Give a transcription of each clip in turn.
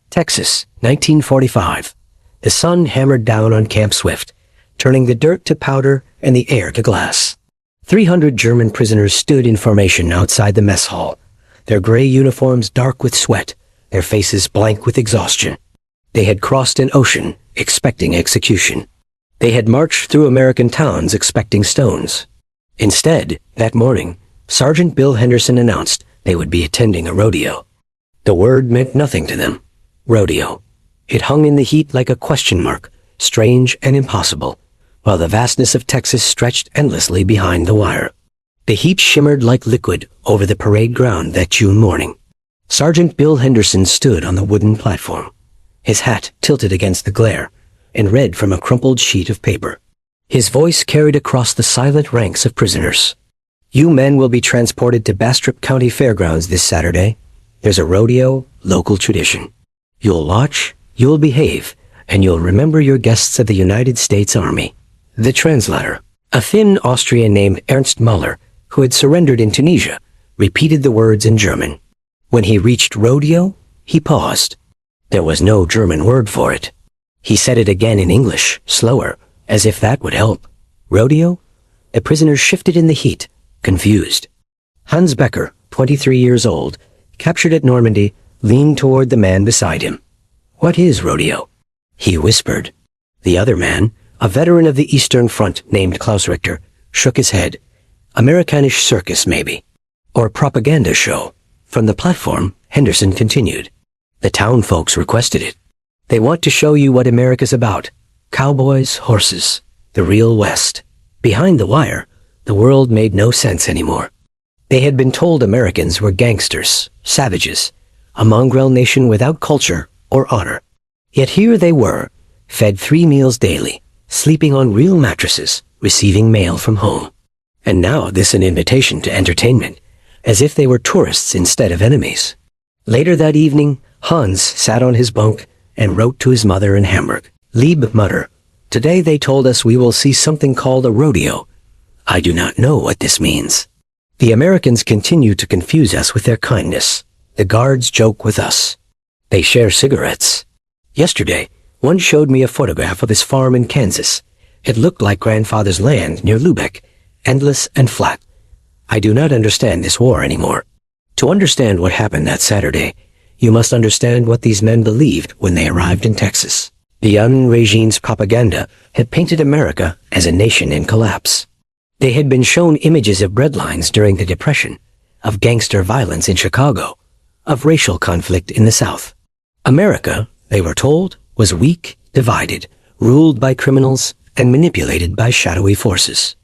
Texas, 1945. The sun hammered down on Camp Swift, turning the dirt to powder and the air to glass. 300 German prisoners stood in formation outside the mess hall, their gray uniforms dark with sweat, their faces blank with exhaustion. They had crossed an ocean, expecting execution. They had marched through American towns expecting stones. Instead, that morning, Sergeant Bill Henderson announced they would be attending a rodeo. The word meant nothing to them. Rodeo. It hung in the heat like a question mark, strange and impossible, while the vastness of Texas stretched endlessly behind the wire. The heat shimmered like liquid over the parade ground that June morning. Sergeant Bill Henderson stood on the wooden platform, his hat tilted against the glare, and read from a crumpled sheet of paper. His voice carried across the silent ranks of prisoners. You men will be transported to Bastrop County Fairgrounds this Saturday. There's a rodeo, local tradition. You'll watch, you'll behave, and you'll remember your guests of the United States Army. The translator, a thin Austrian named Ernst Müller, who had surrendered in Tunisia, repeated the words in German. When he reached rodeo, he paused. There was no German word for it. He said it again in English, slower, as if that would help. Rodeo? The prisoners shifted in the heat, confused. Hans Becker, 23 years old, captured at Normandy, leaned toward the man beside him. What is rodeo? He whispered. The other man, a veteran of the Eastern Front named Klaus Richter, shook his head. Amerikanisch circus, maybe. Or propaganda show. From the platform, Henderson continued. The town folks requested it. They want to show you what America's about. Cowboys, horses, the real West. Behind the wire, the world made no sense anymore. They had been told Americans were gangsters, savages, a mongrel nation without culture or honor. Yet here they were, fed 3 meals daily, sleeping on real mattresses, receiving mail from home. And now this an invitation to entertainment, as if they were tourists instead of enemies. Later that evening, Hans sat on his bunk and wrote to his mother in Hamburg. Liebe Mutter, today they told us we will see something called a rodeo. I do not know what this means. The Americans continue to confuse us with their kindness. The guards joke with us. They share cigarettes. Yesterday, one showed me a photograph of his farm in Kansas. It looked like grandfather's land near Lubeck, endless and flat. I do not understand this war anymore. To understand what happened that Saturday, you must understand what these men believed when they arrived in Texas. The regime's propaganda had painted America as a nation in collapse. They had been shown images of breadlines during the Depression, of gangster violence in Chicago, of racial conflict in the South. America, they were told, was weak, divided, ruled by criminals, and manipulated by shadowy forces.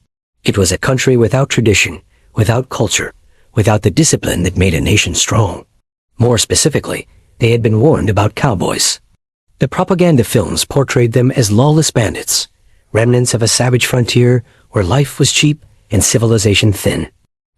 It was a country without tradition, without culture, without the discipline that made a nation strong. More specifically, they had been warned about cowboys. The propaganda films portrayed them as lawless bandits, remnants of a savage frontier where life was cheap and civilization thin.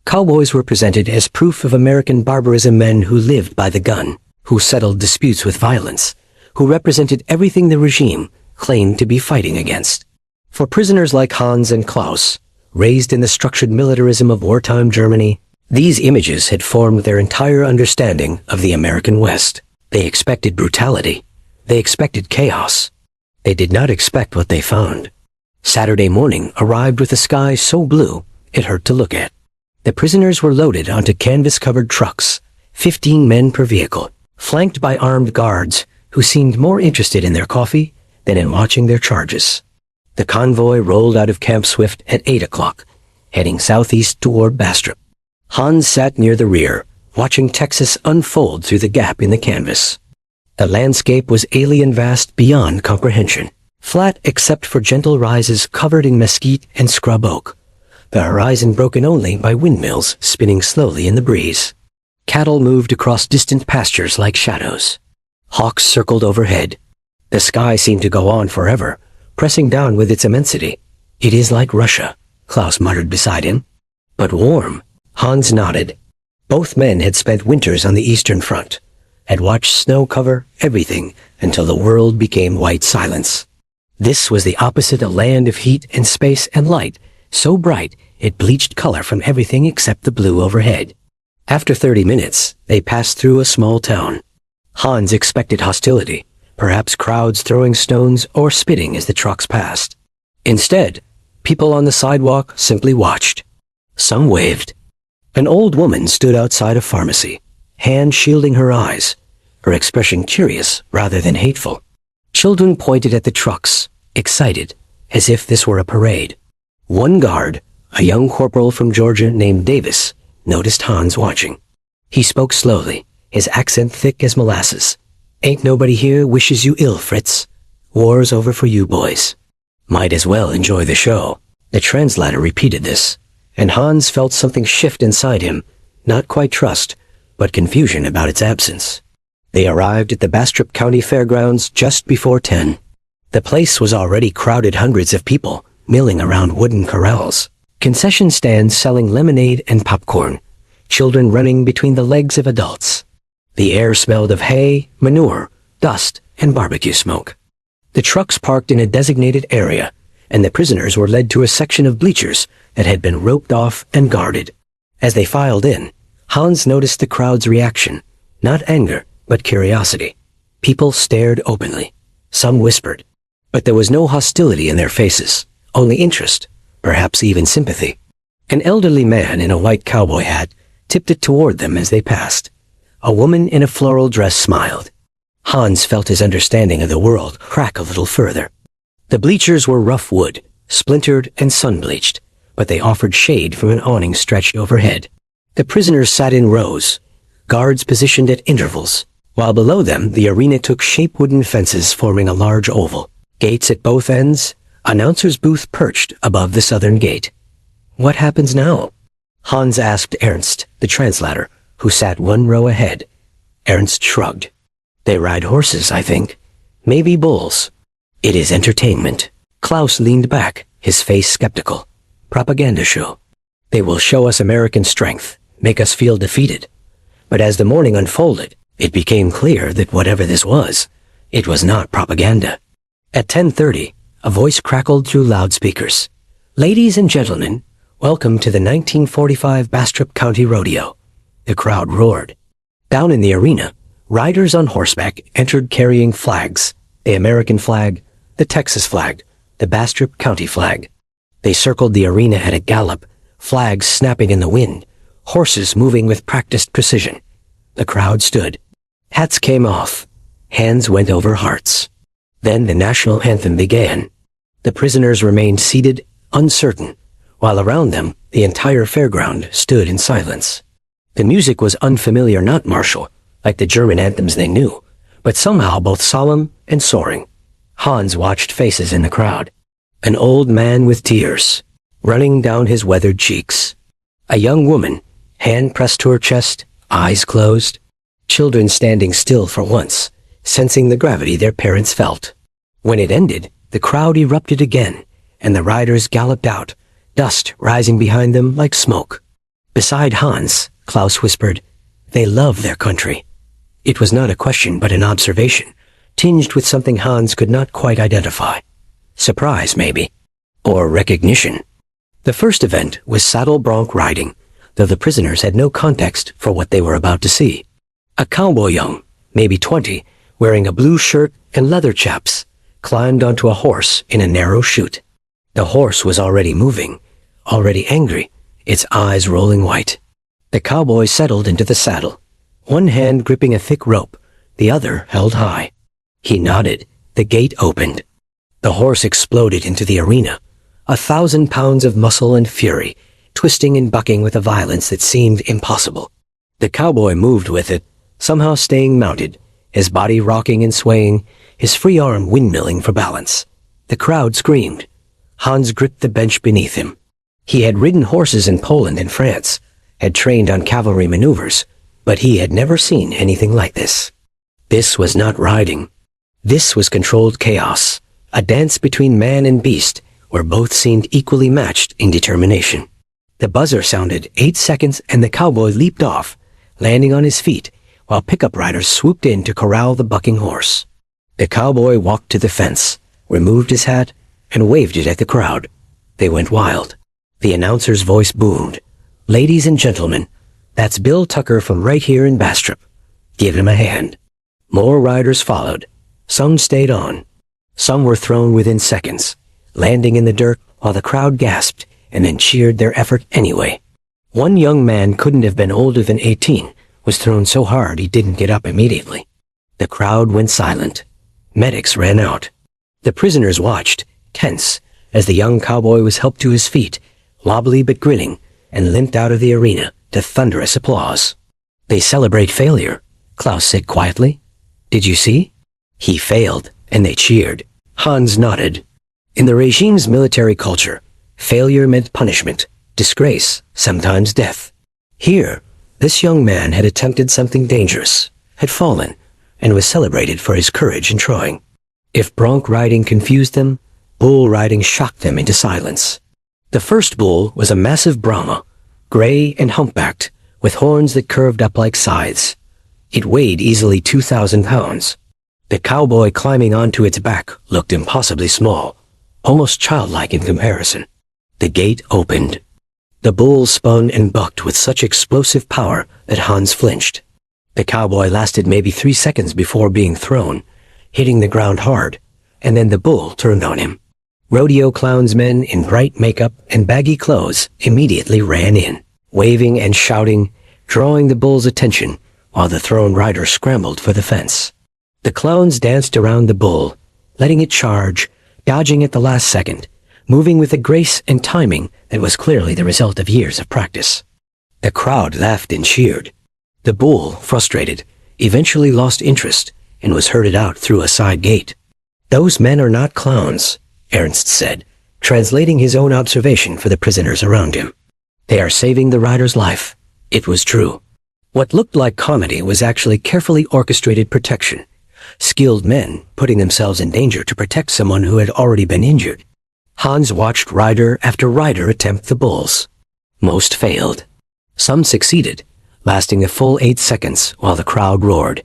Cowboys were presented as proof of American barbarism, men who lived by the gun, who settled disputes with violence, who represented everything the regime claimed to be fighting against. For prisoners like Hans and Klaus, raised in the structured militarism of wartime Germany, these images had formed their entire understanding of the American West. They expected brutality. They expected chaos. They did not expect what they found. Saturday morning arrived with a sky so blue it hurt to look at. The prisoners were loaded onto canvas-covered trucks, 15 men per vehicle, flanked by armed guards who seemed more interested in their coffee than in watching their charges. The convoy rolled out of Camp Swift at 8 o'clock, heading southeast toward Bastrop. Hans sat near the rear, watching Texas unfold through the gap in the canvas. The landscape was alien vast beyond comprehension, flat except for gentle rises covered in mesquite and scrub oak, the horizon broken only by windmills spinning slowly in the breeze. Cattle moved across distant pastures like shadows. Hawks circled overhead. The sky seemed to go on forever, pressing down with its immensity. It is like Russia, Klaus muttered beside him. But warm. Hans nodded. Both men had spent winters on the Eastern Front, had watched snow cover everything until the world became white silence. This was the opposite, a land of heat and space and light, so bright it bleached color from everything except the blue overhead. After 30 minutes, they passed through a small town. Hans expected hostility, perhaps crowds throwing stones or spitting as the trucks passed. Instead, people on the sidewalk simply watched. Some waved. An old woman stood outside a pharmacy, hand shielding her eyes, her expression curious rather than hateful. Children pointed at the trucks, excited, as if this were a parade. One guard, a young corporal from Georgia named Davis, noticed Hans watching. He spoke slowly, his accent thick as molasses. "Ain't nobody here wishes you ill, Fritz. War's over for you boys. Might as well enjoy the show." The translator repeated this, and Hans felt something shift inside him, not quite trust, but confusion about its absence. They arrived at the Bastrop County Fairgrounds just before 10. The place was already crowded, hundreds of people milling around wooden corrals, concession stands selling lemonade and popcorn, children running between the legs of adults. The air smelled of hay, manure, dust, and barbecue smoke. The trucks parked in a designated area, and the prisoners were led to a section of bleachers that had been roped off and guarded. As they filed in, Hans noticed the crowd's reaction, not anger, but curiosity. People stared openly. Some whispered. But there was no hostility in their faces, only interest, perhaps even sympathy. An elderly man in a white cowboy hat tipped it toward them as they passed. A woman in a floral dress smiled. Hans felt his understanding of the world crack a little further. The bleachers were rough wood, splintered and sun-bleached, but they offered shade from an awning stretched overhead. The prisoners sat in rows, guards positioned at intervals, while below them the arena took shape wooden fences forming a large oval. Gates at both ends, announcer's booth perched above the southern gate. "What happens now?" Hans asked Ernst, the translator, who sat one row ahead. Ernst shrugged. "They ride horses, I think. Maybe bulls. It is entertainment." Klaus leaned back, his face skeptical. "Propaganda show. They will show us American strength, make us feel defeated." But as the morning unfolded, it became clear that whatever this was, it was not propaganda. At 10:30, a voice crackled through loudspeakers. "Ladies and gentlemen, welcome to the 1945 Bastrop County Rodeo." The crowd roared. Down in the arena, riders on horseback entered carrying flags, the American flag, the Texas flag, the Bastrop County flag. They circled the arena at a gallop, flags snapping in the wind, horses moving with practiced precision. The crowd stood. Hats came off. Hands went over hearts. Then the national anthem began. The prisoners remained seated, uncertain, while around them the entire fairground stood in silence. The music was unfamiliar, not martial, like the German anthems they knew, but somehow both solemn and soaring. Hans watched faces in the crowd. An old man with tears running down his weathered cheeks. A young woman, hand pressed to her chest, eyes closed. Children standing still for once, sensing the gravity their parents felt. When it ended, the crowd erupted again, and the riders galloped out, dust rising behind them like smoke. Beside Hans, Klaus whispered, "They love their country." It was not a question but an observation, tinged with something Hans could not quite identify. Surprise, maybe. Or recognition. The first event was saddle bronc riding, though the prisoners had no context for what they were about to see. A cowboy young, maybe 20, wearing a blue shirt and leather chaps, climbed onto a horse in a narrow chute. The horse was already moving, already angry, its eyes rolling white. The cowboy settled into the saddle, one hand gripping a thick rope, the other held high. He nodded. The gate opened. The horse exploded into the arena, 1,000 pounds of muscle and fury, twisting and bucking with a violence that seemed impossible. The cowboy moved with it, somehow staying mounted, his body rocking and swaying, his free arm windmilling for balance. The crowd screamed. Hans gripped the bench beneath him. He had ridden horses in Poland and France, had trained on cavalry maneuvers, but he had never seen anything like this. This was not riding. This was controlled chaos, a dance between man and beast, where both seemed equally matched in determination. The buzzer sounded 8 seconds and the cowboy leaped off, landing on his feet, while pickup riders swooped in to corral the bucking horse. The cowboy walked to the fence, removed his hat, and waved it at the crowd. They went wild. The announcer's voice boomed. "Ladies and gentlemen, that's Bill Tucker from right here in Bastrop. Give him a hand." More riders followed. Some stayed on. Some were thrown within seconds, landing in the dirt while the crowd gasped and then cheered their effort anyway. One young man couldn't have been older than 18, was thrown so hard he didn't get up immediately. The crowd went silent. Medics ran out. The prisoners watched, tense, as the young cowboy was helped to his feet, wobbly but grinning, and limped out of the arena to thunderous applause. "They celebrate failure," Klaus said quietly. "Did you see?" He failed, and they cheered. Hans nodded. In the regime's military culture, failure meant punishment, disgrace, sometimes death. Here, this young man had attempted something dangerous, had fallen, and was celebrated for his courage in trying. If bronc riding confused them, bull riding shocked them into silence. The first bull was a massive Brahma, gray and humpbacked, with horns that curved up like scythes. It weighed easily 2,000 pounds. The cowboy climbing onto its back looked impossibly small, almost childlike in comparison. The gate opened. The bull spun and bucked with such explosive power that Hans flinched. The cowboy lasted maybe 3 seconds before being thrown, hitting the ground hard, and then the bull turned on him. Rodeo clowns men in bright makeup and baggy clothes immediately ran in, waving and shouting, drawing the bull's attention while the thrown rider scrambled for the fence. The clowns danced around the bull, letting it charge, dodging at the last second, moving with a grace and timing that was clearly the result of years of practice. The crowd laughed and cheered. The bull, frustrated, eventually lost interest and was herded out through a side gate. "Those men are not clowns," Ernst said, translating his own observation for the prisoners around him. "They are saving the rider's life." It was true. What looked like comedy was actually carefully orchestrated protection. Skilled men putting themselves in danger to protect someone who had already been injured. Hans watched rider after rider attempt the bulls. Most failed. Some succeeded, lasting a full 8 seconds while the crowd roared.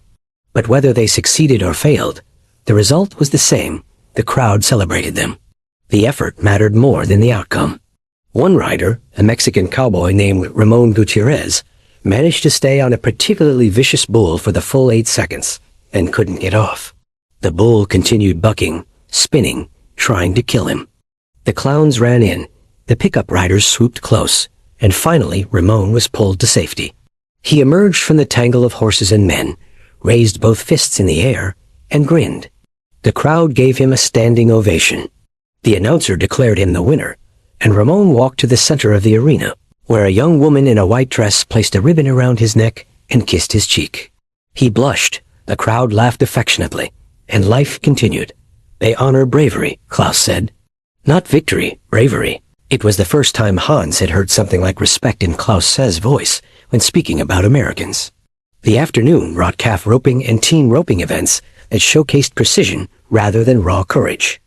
But whether they succeeded or failed, the result was the same. The crowd celebrated them. The effort mattered more than the outcome. One rider, a Mexican cowboy named Ramon Gutierrez, managed to stay on a particularly vicious bull for the full 8 seconds and couldn't get off. The bull continued bucking, spinning, trying to kill him. The clowns ran in, the pickup riders swooped close, and finally Ramon was pulled to safety. He emerged from the tangle of horses and men, raised both fists in the air, and grinned. The crowd gave him a standing ovation. The announcer declared him the winner, and Ramon walked to the center of the arena, where a young woman in a white dress placed a ribbon around his neck and kissed his cheek. He blushed, the crowd laughed affectionately, and life continued. "They honor bravery," Klaus said. Not victory, bravery. It was the first time Hans had heard something like respect in Klaus's voice when speaking about Americans. The afternoon brought calf roping and team roping events that showcased precision rather than raw courage.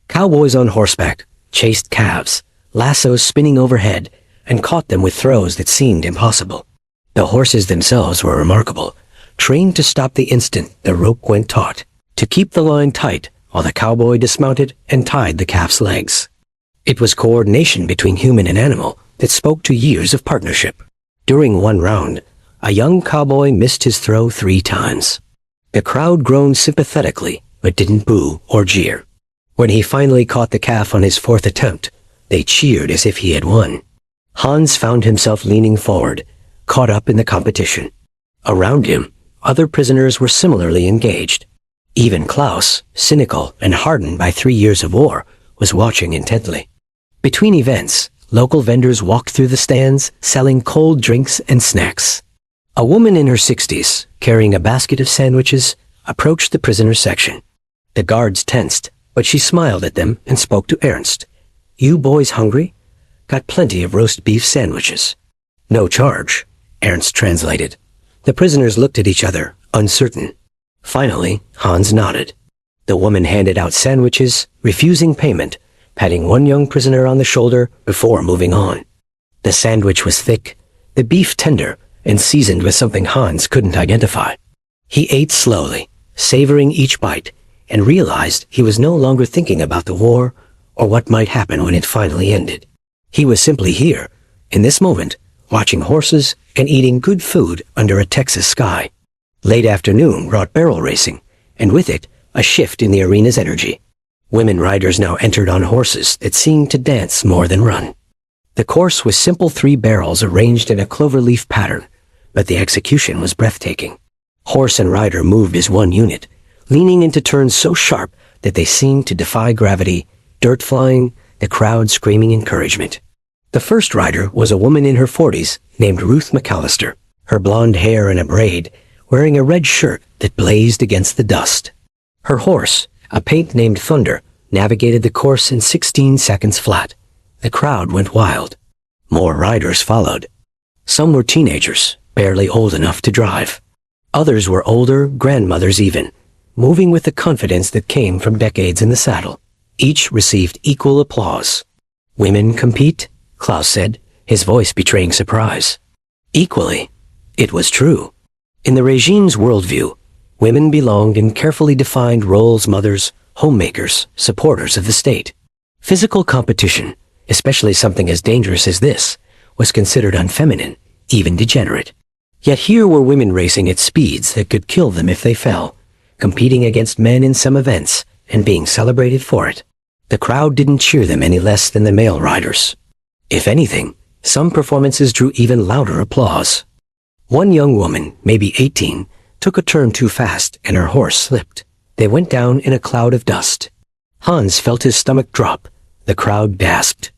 Cowboys on horseback chased calves, lassos spinning overhead, and caught them with throws that seemed impossible. The horses themselves were remarkable, trained to stop the instant the rope went taut, to keep the line tight while the cowboy dismounted and tied the calf's legs. It was coordination between human and animal that spoke to years of partnership. During one round, a young cowboy missed his throw 3 times. The crowd groaned sympathetically, but didn't boo or jeer. When he finally caught the calf on his 4th attempt, they cheered as if he had won. Hans found himself leaning forward, caught up in the competition. Around him, other prisoners were similarly engaged. Even Klaus, cynical and hardened by 3 years of war, was watching intently. Between events, local vendors walked through the stands, selling cold drinks and snacks. A woman in her 60s, carrying a basket of sandwiches, approached the prisoner section. The guards tensed, but she smiled at them and spoke to Ernst. "You boys hungry? Got plenty of roast beef sandwiches." "No charge," Ernst translated. The prisoners looked at each other, uncertain. Finally, Hans nodded. The woman handed out sandwiches, refusing payment, patting one young prisoner on the shoulder before moving on. The sandwich was thick, the beef tender, and seasoned with something Hans couldn't identify. He ate slowly, savoring each bite, and realized he was no longer thinking about the war or what might happen when it finally ended. He was simply here, in this moment, watching horses and eating good food under a Texas sky. Late afternoon brought barrel racing, and with it, a shift in the arena's energy. Women riders now entered on horses that seemed to dance more than run. The course was simple 3 barrels arranged in a cloverleaf pattern, but the execution was breathtaking. Horse and rider moved as one unit, leaning into turns so sharp that they seemed to defy gravity, dirt flying, the crowd screaming encouragement. The first rider was a woman in her 40s named Ruth McAllister, her blonde hair in a braid, wearing a red shirt that blazed against the dust. Her horse, a paint named Thunder, navigated the course in 16 seconds flat. The crowd went wild. More riders followed. Some were teenagers, barely old enough to drive. Others were older, grandmothers even, moving with the confidence that came from decades in the saddle. Each received equal applause. Women compete? Klaus said, his voice betraying surprise. Equally. It was true. In the regime's worldview, women belonged in carefully defined roles: mothers, homemakers, supporters of the state. Physical competition, especially something as dangerous as this, was considered unfeminine, even degenerate. Yet here were women racing at speeds that could kill them if they fell, competing against men in some events and being celebrated for it. The crowd didn't cheer them any less than the male riders. If anything, some performances drew even louder applause. One young woman, maybe 18, took a turn too fast and her horse slipped. They went down in a cloud of dust. Hans felt his stomach drop. The crowd gasped.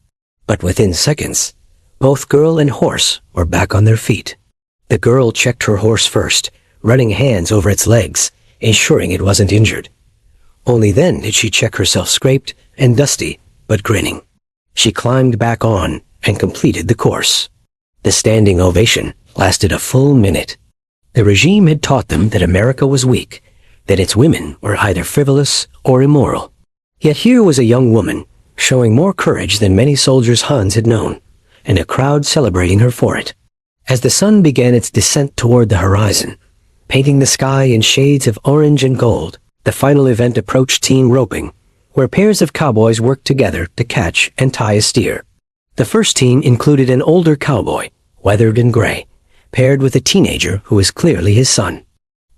But within seconds, both girl and horse were back on their feet. The girl checked her horse first, running hands over its legs, ensuring it wasn't injured. Only then did she check herself, scraped and dusty, but grinning. She climbed back on and completed the course. The standing ovation lasted a full minute. The regime had taught them that America was weak, that its women were either frivolous or immoral. Yet here was a young woman, showing more courage than many soldiers Hans had known, and a crowd celebrating her for it. As the sun began its descent toward the horizon, painting the sky in shades of orange and gold, the final event approached team roping, where pairs of cowboys worked together to catch and tie a steer. The first team included an older cowboy, weathered and gray, paired with a teenager who was clearly his son.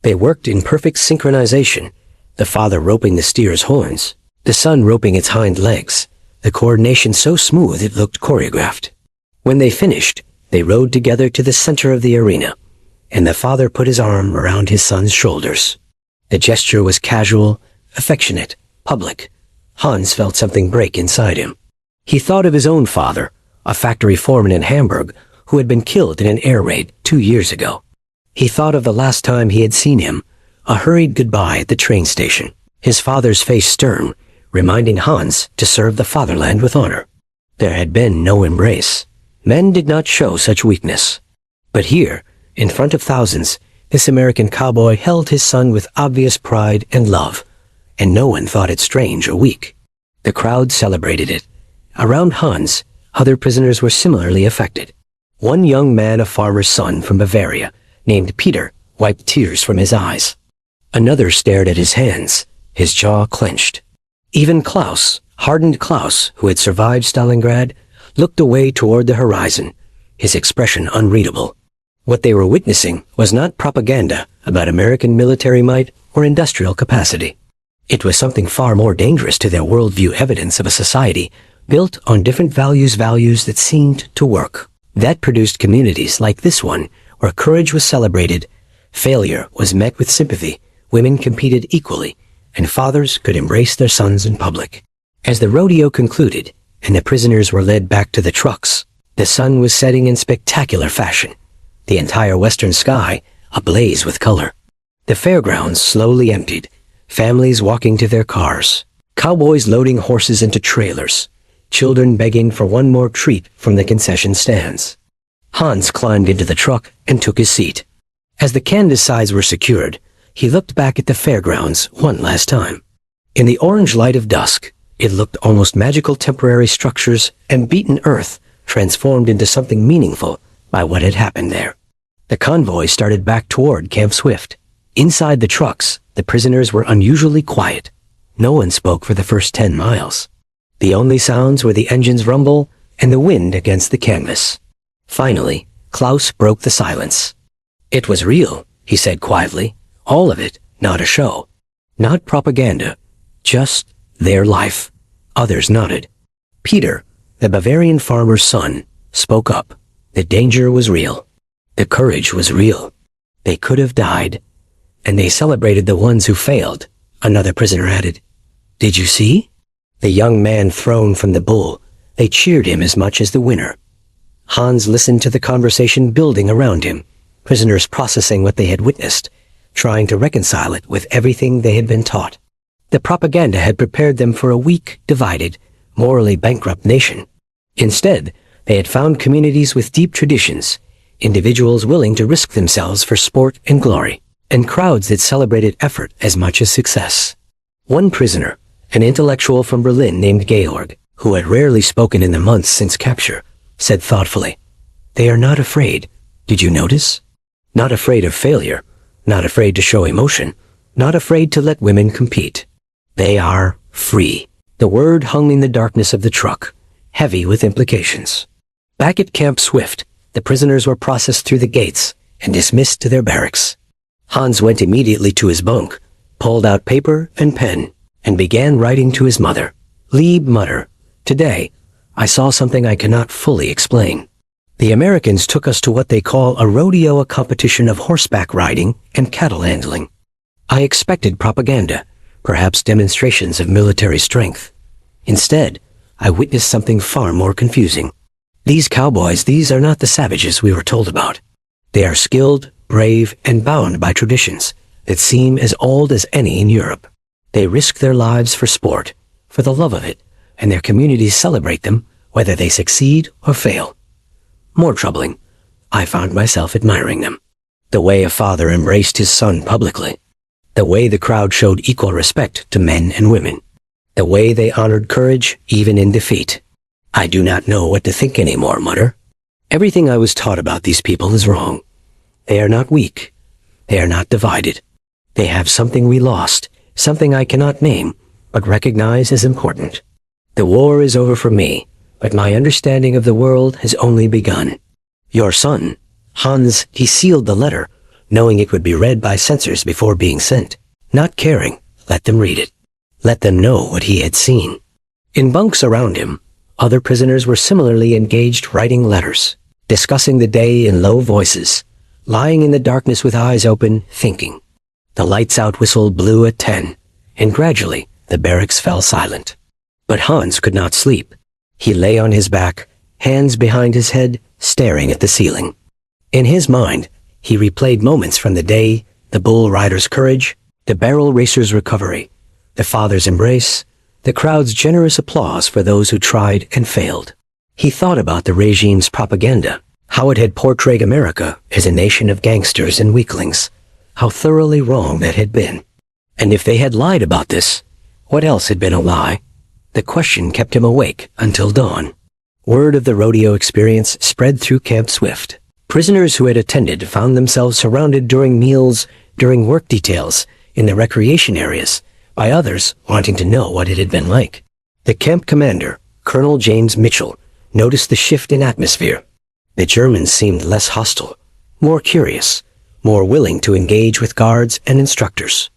They worked in perfect synchronization, the father roping the steer's horns, the son roping its hind legs, the coordination so smooth it looked choreographed. When they finished, they rode together to the center of the arena, and the father put his arm around his son's shoulders. The gesture was casual, affectionate, public. Hans felt something break inside him. He thought of his own father, a factory foreman in Hamburg, who had been killed in an air raid 2 years ago. He thought of the last time he had seen him, a hurried goodbye at the train station, his father's face stern, reminding Hans to serve the fatherland with honor. There had been no embrace. Men did not show such weakness. But here, in front of thousands, this American cowboy held his son with obvious pride and love, and no one thought it strange or weak. The crowd celebrated it. Around Hans, other prisoners were similarly affected. One young man, a farmer's son from Bavaria, named Peter, wiped tears from his eyes. Another stared at his hands, his jaw clenched. Even Klaus, hardened Klaus, who had survived Stalingrad, looked away toward the horizon, his expression unreadable. What they were witnessing was not propaganda about American military might or industrial capacity. It was something far more dangerous to their worldview, evidence of a society built on different values that seemed to work. That produced communities like this one, where courage was celebrated, failure was met with sympathy, women competed equally, and fathers could embrace their sons in public. As the rodeo concluded, and the prisoners were led back to the trucks, the sun was setting in spectacular fashion, the entire western sky ablaze with color. The fairgrounds slowly emptied, families walking to their cars, cowboys loading horses into trailers, children begging for one more treat from the concession stands. Hans climbed into the truck and took his seat. As the canvas sides were secured, he looked back at the fairgrounds one last time. In the orange light of dusk, it looked almost magical, temporary structures and beaten earth transformed into something meaningful by what had happened there. The convoy started back toward Camp Swift. Inside the trucks, the prisoners were unusually quiet. No one spoke for the first 10 miles. The only sounds were the engine's rumble and the wind against the canvas. Finally, Klaus broke the silence. "It was real," he said quietly, All of it, not a show. Not propaganda. Just their life. Others nodded. Peter, the Bavarian farmer's son, spoke up. The danger was real. The courage was real. They could have died. And they celebrated the ones who failed, another prisoner added. Did you see? The young man thrown from the bull. They cheered him as much as the winner. Hans listened to the conversation building around him, prisoners processing what they had witnessed, trying to reconcile it with everything they had been taught. The propaganda had prepared them for a weak, divided, morally bankrupt nation. Instead, they had found communities with deep traditions, individuals willing to risk themselves for sport and glory, and crowds that celebrated effort as much as success. One prisoner, an intellectual from Berlin named Georg, who had rarely spoken in the months since capture, said thoughtfully, "They are not afraid. Did you notice? Not afraid of failure, not afraid to show emotion, not afraid to let women compete. They are free." The word hung in the darkness of the truck, heavy with implications. Back at Camp Swift, the prisoners were processed through the gates and dismissed to their barracks. Hans went immediately to his bunk, pulled out paper and pen, and began writing to his mother. "Liebe Mutter, today, I saw something I cannot fully explain. The Americans took us to what they call a rodeo, a competition of horseback riding and cattle handling. I expected propaganda, perhaps demonstrations of military strength. Instead, I witnessed something far more confusing. These cowboys, these are not the savages we were told about. They are skilled, brave, and bound by traditions that seem as old as any in Europe. They risk their lives for sport, for the love of it, and their communities celebrate them, whether they succeed or fail. More troubling, I found myself admiring them. The way a father embraced his son publicly. The way the crowd showed equal respect to men and women. The way they honored courage even in defeat. I do not know what to think anymore, Mutter. Everything I was taught about these people is wrong. They are not weak. They are not divided. They have something we lost, something I cannot name, but recognize as important. The war is over for me, but my understanding of the world has only begun. Your son, Hans, he sealed the letter, knowing it would be read by censors before being sent. Not caring, let them read it. Let them know what he had seen. In bunks around him, other prisoners were similarly engaged writing letters, discussing the day in low voices, lying in the darkness with eyes open, thinking. The lights-out whistle blew at 10, and gradually the barracks fell silent. But Hans could not sleep. He lay on his back, hands behind his head, staring at the ceiling. In his mind, he replayed moments from the day, the bull rider's courage, the barrel racer's recovery, the father's embrace, the crowd's generous applause for those who tried and failed. He thought about the regime's propaganda, how it had portrayed America as a nation of gangsters and weaklings, how thoroughly wrong that had been. And if they had lied about this, what else had been a lie? The question kept him awake until dawn. Word of the rodeo experience spread through Camp Swift. Prisoners who had attended found themselves surrounded during meals, during work details, in the recreation areas, by others wanting to know what it had been like. The camp commander, Colonel James Mitchell, noticed the shift in atmosphere. The Germans seemed less hostile, more curious, more willing to engage with guards and instructors.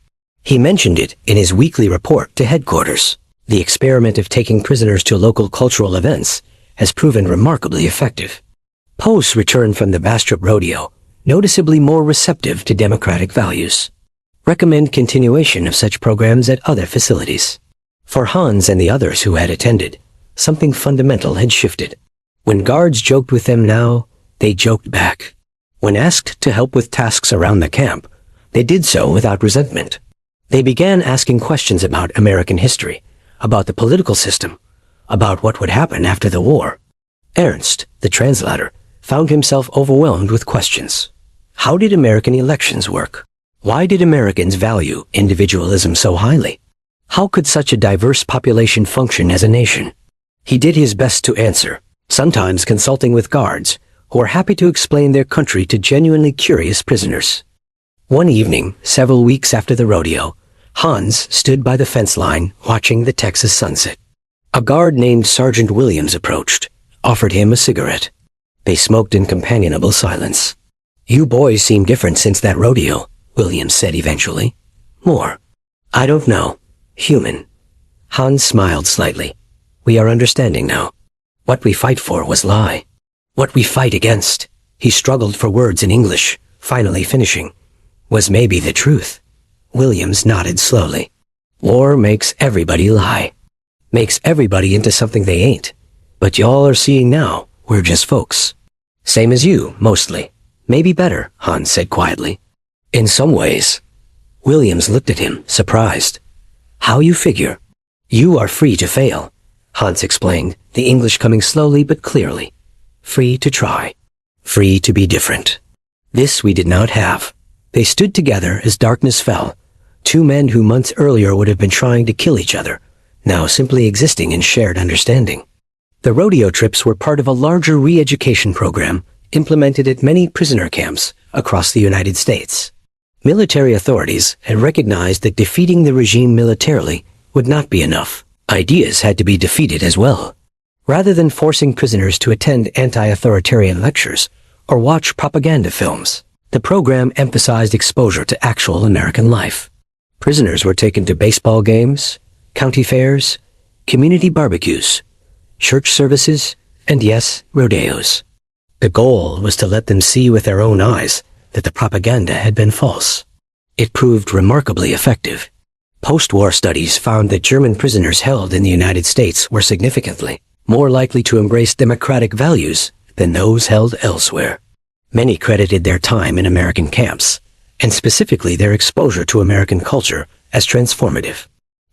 He mentioned it in his weekly report to headquarters. The experiment of taking prisoners to local cultural events has proven remarkably effective. POWs returned from the Bastrop Rodeo, noticeably more receptive to democratic values. Recommend continuation of such programs at other facilities. For Hans and the others who had attended, something fundamental had shifted. When guards joked with them now, they joked back. When asked to help with tasks around the camp, they did so without resentment. They began asking questions about American history, about the political system, about what would happen after the war. Ernst, the translator, found himself overwhelmed with questions. How did American elections work? Why did Americans value individualism so highly? How could such a diverse population function as a nation? He did his best to answer, sometimes consulting with guards, who were happy to explain their country to genuinely curious prisoners. One evening, several weeks after the rodeo, Hans stood by the fence line watching the Texas sunset. A guard named Sergeant Williams approached, offered him a cigarette. They smoked in companionable silence. "You boys seem different since that rodeo. Williams said eventually. More. I don't know. Human. Hans smiled slightly. We are understanding now. What we fight for was lie. What we fight against, he struggled for words in English, finally finishing, was maybe the truth. Williams nodded slowly. War makes everybody lie. Makes everybody into something they ain't. But y'all are seeing now, we're just folks. Same as you, mostly. Maybe better, Hans said quietly. In some ways. Williams looked at him, surprised. How you figure? You are free to fail, Hans explained, the English coming slowly but clearly. Free to try. Free to be different. This we did not have. They stood together as darkness fell. Two men who months earlier would have been trying to kill each other, now simply existing in shared understanding. The rodeo trips were part of a larger re-education program implemented at many prisoner camps across the United States. Military authorities had recognized that defeating the regime militarily would not be enough. Ideas had to be defeated as well. Rather than forcing prisoners to attend anti-authoritarian lectures or watch propaganda films, the program emphasized exposure to actual American life. Prisoners were taken to baseball games, county fairs, community barbecues, church services, and yes, rodeos. The goal was to let them see with their own eyes that the propaganda had been false. It proved remarkably effective. Post-war studies found that German prisoners held in the United States were significantly more likely to embrace democratic values than those held elsewhere. Many credited their time in American camps, and specifically their exposure to American culture, as transformative.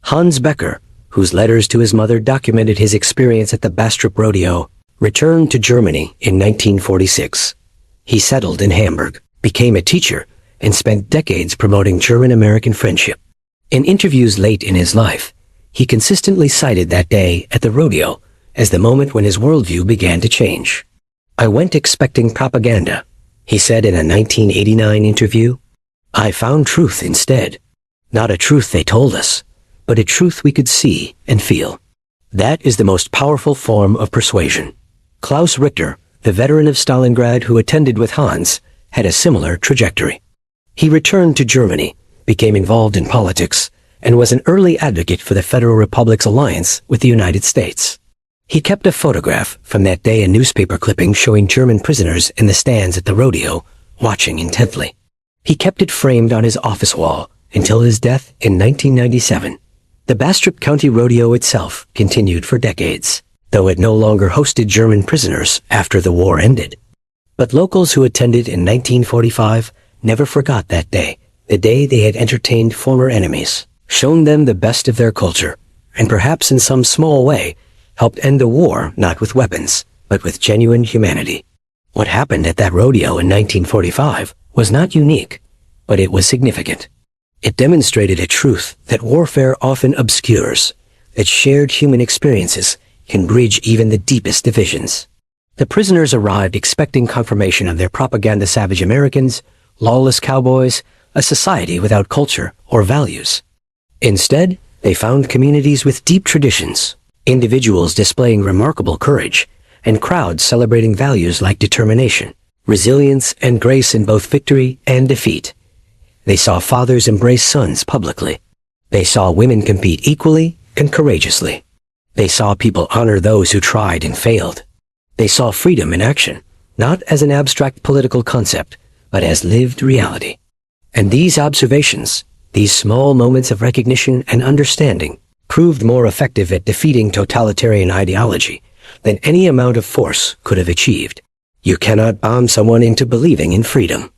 Hans Becker, whose letters to his mother documented his experience at the Bastrop Rodeo, returned to Germany in 1946. He settled in Hamburg, became a teacher, and spent decades promoting German-American friendship. In interviews late in his life, he consistently cited that day at the rodeo as the moment when his worldview began to change. I went expecting propaganda, he said in a 1989 interview. I found truth instead. Not a truth they told us, but a truth we could see and feel. That is the most powerful form of persuasion. Klaus Richter, the veteran of Stalingrad who attended with Hans, had a similar trajectory. He returned to Germany, became involved in politics, and was an early advocate for the Federal Republic's alliance with the United States. He kept a photograph from that day, a newspaper clipping showing German prisoners in the stands at the rodeo, watching intently. He kept it framed on his office wall until his death in 1997. The Bastrop County Rodeo itself continued for decades, though it no longer hosted German prisoners after the war ended. But locals who attended in 1945 never forgot that day, the day they had entertained former enemies, shown them the best of their culture, and perhaps in some small way helped end the war not with weapons, but with genuine humanity. What happened at that rodeo in 1945 was not unique, but it was significant. It demonstrated a truth that warfare often obscures, that shared human experiences can bridge even the deepest divisions. The prisoners arrived expecting confirmation of their propaganda-savage Americans, lawless cowboys, a society without culture or values. Instead, they found communities with deep traditions, individuals displaying remarkable courage, and crowds celebrating values like determination, resilience, and grace in both victory and defeat. They saw fathers embrace sons publicly. They saw women compete equally and courageously. They saw people honor those who tried and failed. They saw freedom in action, not as an abstract political concept, but as lived reality. And these observations, these small moments of recognition and understanding, proved more effective at defeating totalitarian ideology than any amount of force could have achieved. You cannot bomb someone into believing in freedom,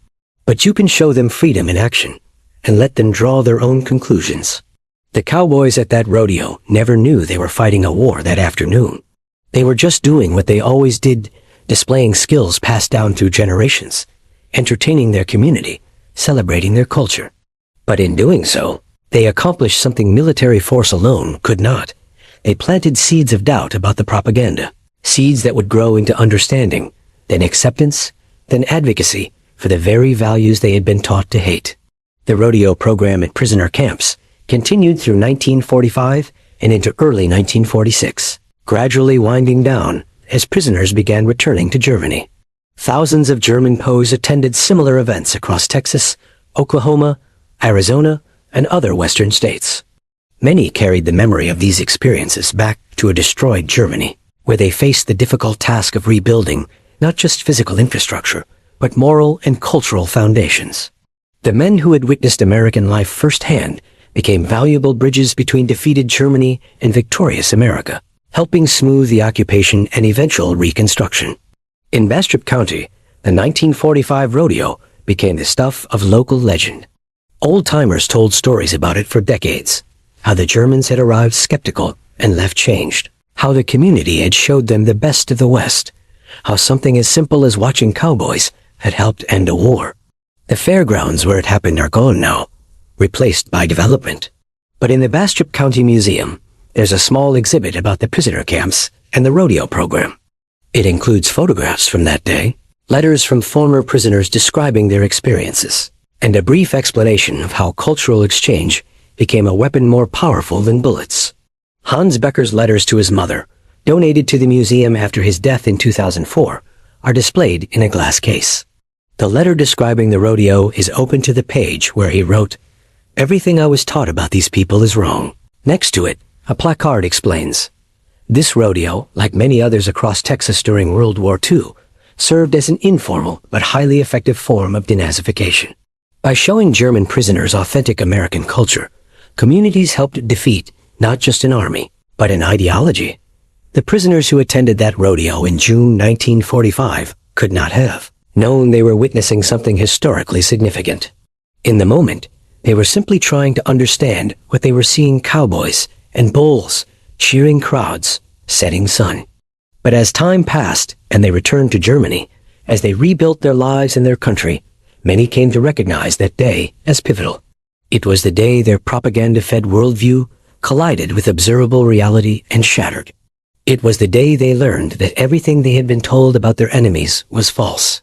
but you can show them freedom in action and let them draw their own conclusions. The cowboys at that rodeo never knew they were fighting a war that afternoon. They were just doing what they always did, displaying skills passed down through generations, entertaining their community, celebrating their culture. But in doing so, they accomplished something military force alone could not. They planted seeds of doubt about the propaganda, seeds that would grow into understanding, then acceptance, then advocacy for the very values they had been taught to hate. The rodeo program at prisoner camps continued through 1945 and into early 1946, gradually winding down as prisoners began returning to Germany. Thousands of German POWs attended similar events across Texas, Oklahoma, Arizona, and other western states. Many carried the memory of these experiences back to a destroyed Germany, where they faced the difficult task of rebuilding not just physical infrastructure, but moral and cultural foundations. The men who had witnessed American life firsthand became valuable bridges between defeated Germany and victorious America, helping smooth the occupation and eventual reconstruction. In Bastrop County, the 1945 rodeo became the stuff of local legend. Old-timers told stories about it for decades, how the Germans had arrived skeptical and left changed, how the community had showed them the best of the West, how something as simple as watching cowboys had helped end a war. The fairgrounds where it happened are gone now, replaced by development. But in the Bastrop County Museum, there's a small exhibit about the prisoner camps and the rodeo program. It includes photographs from that day, letters from former prisoners describing their experiences, and a brief explanation of how cultural exchange became a weapon more powerful than bullets. Hans Becker's letters to his mother, donated to the museum after his death in 2004, are displayed in a glass case. The letter describing the rodeo is open to the page where he wrote, "Everything I was taught about these people is wrong." Next to it, a placard explains, "This rodeo, like many others across Texas during World War II, served as an informal but highly effective form of denazification." By showing German prisoners authentic American culture, communities helped defeat not just an army, but an ideology. The prisoners who attended that rodeo in June 1945 could not have known they were witnessing something historically significant. In the moment, they were simply trying to understand what they were seeing: cowboys and bulls, cheering crowds, setting sun. But as time passed and they returned to Germany, as they rebuilt their lives and their country, many came to recognize that day as pivotal. It was the day their propaganda-fed worldview collided with observable reality and shattered. It was the day they learned that everything they had been told about their enemies was false.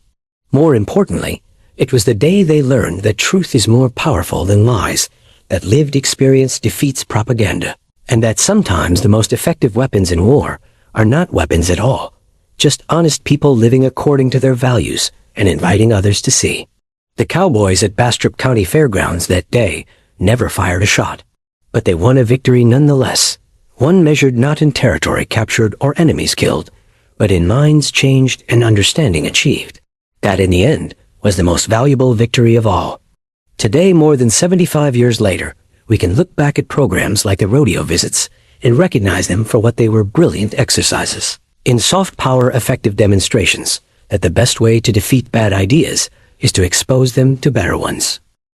More importantly, it was the day they learned that truth is more powerful than lies, that lived experience defeats propaganda, and that sometimes the most effective weapons in war are not weapons at all, just honest people living according to their values and inviting others to see. The cowboys at Bastrop County Fairgrounds that day never fired a shot, but they won a victory nonetheless, one measured not in territory captured or enemies killed, but in minds changed and understanding achieved. That, in the end, was the most valuable victory of all. Today, more than 75 years later, we can look back at programs like the rodeo visits and recognize them for what they were: brilliant exercises in soft power effective demonstrations that the best way to defeat bad ideas is to expose them to better ones.